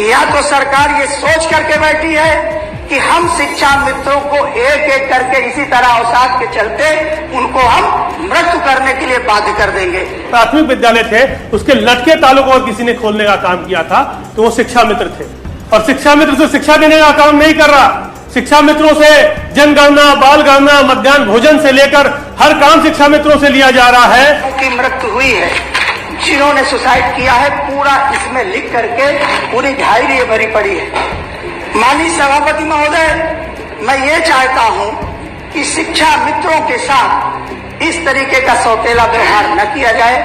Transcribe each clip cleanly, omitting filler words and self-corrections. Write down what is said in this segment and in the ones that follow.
या तो सरकार ये सोच करके बैठी है कि हम शिक्षा मित्रों को एक एक करके इसी तरह अवसाद के चलते उनको हम मृत्यु करने के लिए बाध्य कर देंगे। प्राथमिक विद्यालय थे, उसके लटके तालों को और किसी ने खोलने का काम किया था तो वो शिक्षा मित्र थे, और शिक्षा मित्र से शिक्षा देने का काम नहीं कर रहा। शिक्षा मित्रों से जनगणना, बाल गणना, मध्याह्न भोजन से लेकर हर काम शिक्षा मित्रों से लिया जा रहा है। उनकी मृत्यु हुई है, जिन्होंने सुसाइड किया है पूरा इसमें लिख करके पूरी डायरी भरी पड़ी है। माननीय सभापति महोदय, मैं ये चाहता हूं कि शिक्षा मित्रों के साथ इस तरीके का सौतेला व्यवहार न किया जाए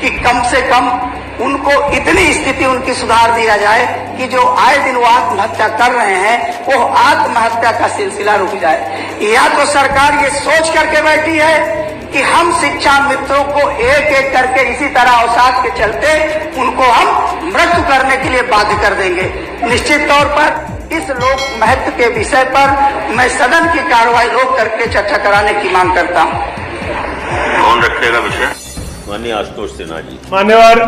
कि कम से कम उनको इतनी स्थिति उनकी सुधार दिया जाए कि जो आए दिन वो आत्महत्या कर रहे हैं वो आत्महत्या का सिलसिला रुक जाए। या तो सरकार ये सोच करके बैठी है कि हम शिक्षा मित्रों को एक एक करके इसी तरह अवसाद के चलते उनको हम मृत्यु करने के लिए बाध्य कर देंगे। निश्चित तौर पर इस लोक महत्व के विषय पर मैं सदन की कार्रवाई रोक करके चर्चा कराने की मांग करता हूं। कौन रखेगा विषय? माननीय आशुतोष सिन्हा जी। मान्यवर,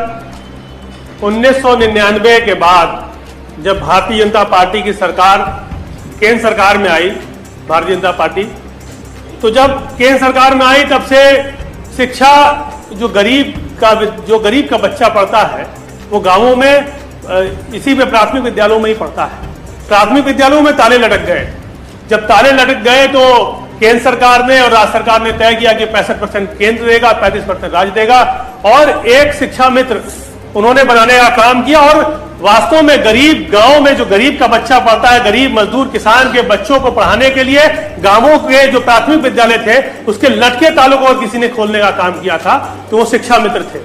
1999 के बाद जब भारतीय जनता पार्टी की सरकार केंद्र सरकार में आई, भारतीय जनता पार्टी, तो जब केंद्र सरकार में आई तब से शिक्षा जो गरीब का बच्चा पढ़ता है वो गांवों में इसी में प्राथमिक विद्यालयों में ही पढ़ता है। प्राथमिक विद्यालयों में ताले लटक गए। जब ताले लटक गए तो केंद्र सरकार ने और राज्य सरकार ने तय किया कि 65% केंद्र देगा, 35% राज्य देगा, और एक शिक्षा मित्र उन्होंने बनाने का काम किया। और वास्तव में गरीब गांव में जो गरीब का बच्चा पढ़ता है, गरीब मजदूर किसान के बच्चों को पढ़ाने के लिए गांवों के जो प्राथमिक विद्यालय थे उसके लटके तालों को और किसी ने खोलने का काम किया था तो वो शिक्षा मित्र थे।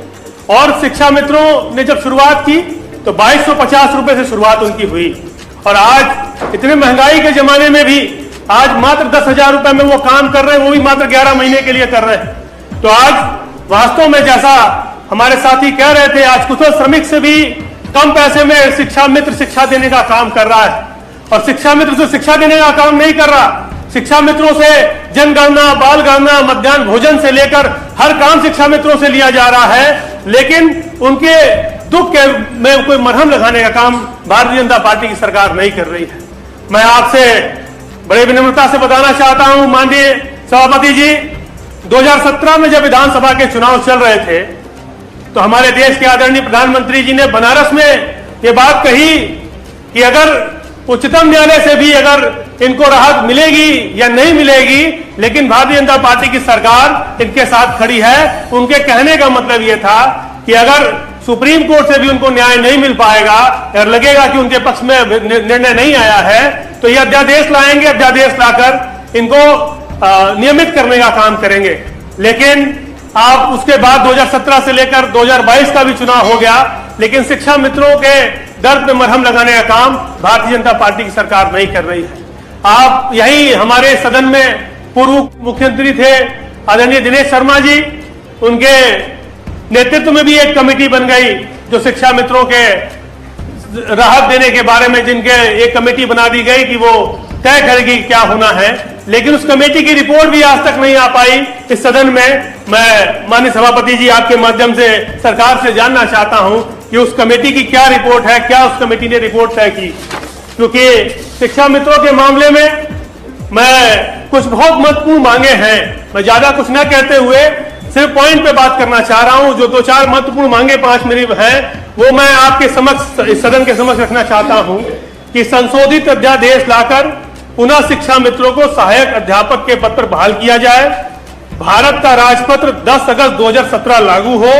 और शिक्षा मित्रों ने जब शुरुआत की तो 2250 रुपए से शुरुआत उनकी हुई, और आज इतने महंगाई के जमाने में भी आज मात्र 10,000 रुपए में वो काम कर रहे हैं, वो भी मात्र 11 महीने के लिए कर रहे हैं। तो आज वास्तव में जैसा हमारे साथी कह रहे थे, आज कुशल श्रमिक से भी कम पैसे में शिक्षा मित्र शिक्षा देने का काम कर रहा है, और शिक्षा मित्र से शिक्षा देने का काम नहीं कर रहा। शिक्षा मित्रों से जनगणना, बाल गणना, मध्याह्न भोजन से लेकर हर काम शिक्षा मित्रों से लिया जा रहा है, लेकिन उनके दुख के में कोई मरहम लगाने का काम भारतीय जनता पार्टी की सरकार नहीं कर रही है। मैं आपसे बड़े विनम्रता से बताना चाहता हूं माननीय सभापति जी, 2017 में जब विधानसभा के चुनाव चल रहे थे तो हमारे देश के आदरणीय प्रधानमंत्री जी ने बनारस में ये बात कही कि अगर उच्चतम न्यायालय से भी अगर इनको राहत मिलेगी या नहीं मिलेगी, लेकिन भारतीय जनता पार्टी की सरकार इनके साथ खड़ी है। उनके कहने का मतलब ये था कि अगर सुप्रीम कोर्ट से भी उनको न्याय नहीं मिल पाएगा और लगेगा कि उनके पक्ष में निर्णय नहीं आया है तो ये अध्यादेश लाएंगे, अध्यादेश लाकर इनको नियमित करने का काम करेंगे। लेकिन आप उसके बाद 2017 से लेकर 2022 का भी चुनाव हो गया, लेकिन शिक्षा मित्रों के दर्द में मरहम लगाने का काम भारतीय जनता पार्टी की सरकार नहीं कर रही है। आप यही हमारे सदन में पूर्व मुख्यमंत्री थे आदरणीय दिनेश शर्मा जी, उनके नेतृत्व में भी एक कमेटी बन गई जो शिक्षा मित्रों के राहत देने के बारे में, जिनके एक कमेटी बना दी गई कि वो तय करेगी क्या होना है, लेकिन उस कमेटी की रिपोर्ट भी आज तक नहीं आ पाई इस सदन में। मैं माननीय सभापति जी आपके माध्यम से सरकार से जानना चाहता हूं कि उस कमेटी की क्या रिपोर्ट है, क्या उस कमेटी ने रिपोर्ट तय की, क्योंकि शिक्षा मित्रों के मामले में मैं कुछ बहुत महत्वपूर्ण मांगे हैं। मैं ज्यादा कुछ न कहते हुए सिर्फ पॉइंट पे बात करना चाह रहा हूं। जो 2-4 महत्वपूर्ण मांगे 5 मिनट हैं वो मैं आपके समक्ष, इस सदन के समक्ष रखना चाहता हूं कि संशोधित अध्यादेश लाकर पुनः शिक्षा मित्रों को सहायक अध्यापक के पद पर बहाल किया जाए। भारत का राजपत्र 10 अगस्त 2017 लागू हो।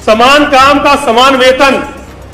समान काम का समान वेतन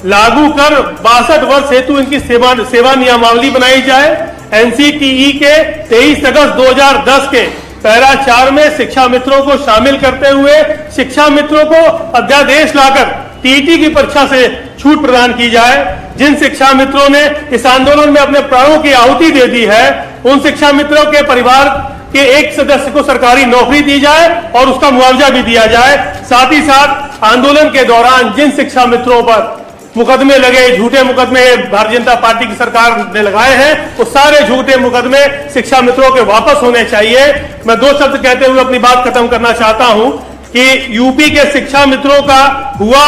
लागू कर 62 वर्ष हेतु इनकी सेवा नियमावली बनाई जाए। एनसीटीई के 23 अगस्त 2010 के पैरा 4 में शिक्षा मित्रों को शामिल करते हुए शिक्षा मित्रों को अध्यादेश लाकर टीटी की परीक्षा से छूट प्रदान की जाए। जिन शिक्षा मित्रों ने इस आंदोलन में अपने प्राणों की आहुति दे दी है, उन शिक्षा मित्रों के परिवार के एक सदस्य को सरकारी नौकरी दी जाए और उसका मुआवजा भी दिया जाए। साथ ही साथ आंदोलन के दौरान जिन शिक्षा मित्रों पर मुकदमे लगे, झूठे मुकदमे भारतीय जनता पार्टी की सरकार ने लगाए हैं, वो सारे झूठे मुकदमे शिक्षा मित्रों के वापस होने चाहिए। मैं 2 शब्द कहते हुए अपनी बात खत्म करना चाहता हूं कि यूपी के शिक्षा मित्रों का हुआ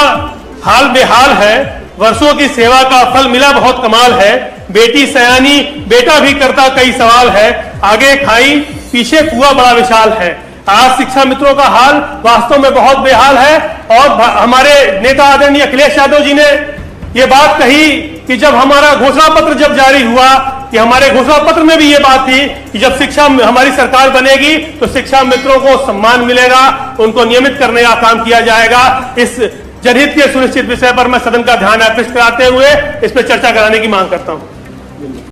हाल बेहाल है। वर्षों की सेवा का फल मिला बहुत कमाल है। बेटी सयानी बेटा भी करता कई सवाल है। आगे खाई पीछे कुआं बड़ा विशाल है। आज शिक्षा मित्रों का हाल वास्तव में बहुत बेहाल है। और हमारे नेता आदरणीय अखिलेश यादव जी ने ये बात कही कि जब हमारा घोषणा पत्र जब जारी हुआ कि हमारे घोषणा पत्र में भी ये बात थी कि जब शिक्षा हमारी सरकार बनेगी तो शिक्षा मित्रों को सम्मान मिलेगा, उनको नियमित करने का काम किया जाएगा। इस जनहित के सुनिश्चित विषय पर मैं सदन का ध्यान आकृष्ट कराते हुए इस पर चर्चा कराने की मांग करता हूं।